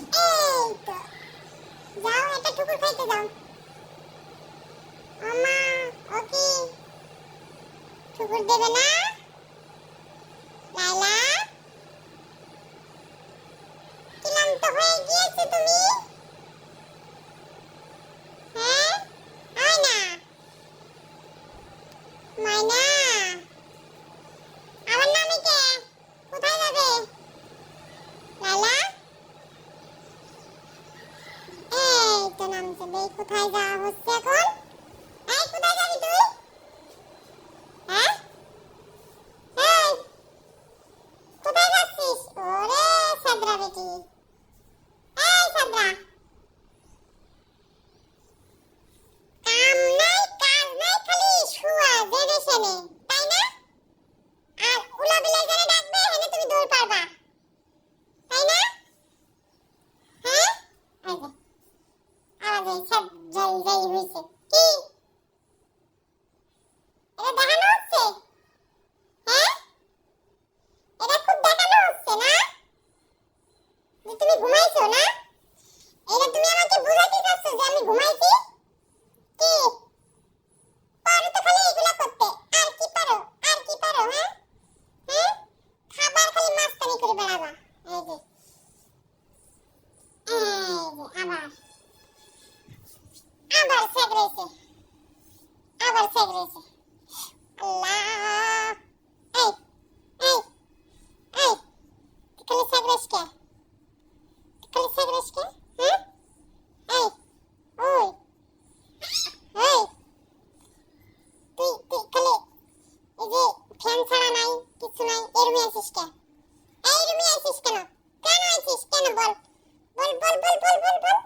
এই তো যাও এটা ঠুকুর খাইতে যাও। আমা ওকে ঠুকুর দেবে না লাইলা? ক্লান্ত হয়ে গিয়েছো তুমি? হ্যাঁ আয়না মাইনা আমার নামে কে? কোথায় যাবে লাইলা? এই তো নামছে দেই কোথায় যাওয়া হচ্ছে এখন? এই কোথায় যাবি তুই? হ্যাঁ এই কোথায় যাচ্ছিস? ওরে সাদরা বেটি, এই সাদরা কাম নাই কাজ নাই খালি শুয়া জেনে শুনে তাই না? আর উলা বিলাই জানে ডাকবে হেনে তুমি দৌড় পারবা তাই না? হ্যাঁ এই যে আওয়াজ এই সব যাই যাই হইছে কি এটা দেখানো হচ্ছে? হ্যাঁ এটা খুব দেখানো হচ্ছে না যে তুমি ঘুমাইছো না? এটা তুমি আমাকে বুঝাতে চাচ্ছ যে আমি ঘুমাইছি? কি পারো তো খালি এগুলা করতে, আর কি পারো? আর কি পারো? হ্যাঁ হ্যাঁ খাবার খালি মাস্তানি করে বেড়াবা। এই যে আবার আবার সেগরেছে, আবার সেগরেছে। আল্লাহ এই এই এই তুই খালি সেগরেছ কে? তুই খালি সেগরেছ কে? হ্যাঁ এই ওই এই তুই খালি এই যে ফ্যান ছাড়া নাই কিছু নাই এই রুমে আছিস কে? এই রুমে আছিস কেন? কেন আছিস কেন বল বল বল বল বল বল বল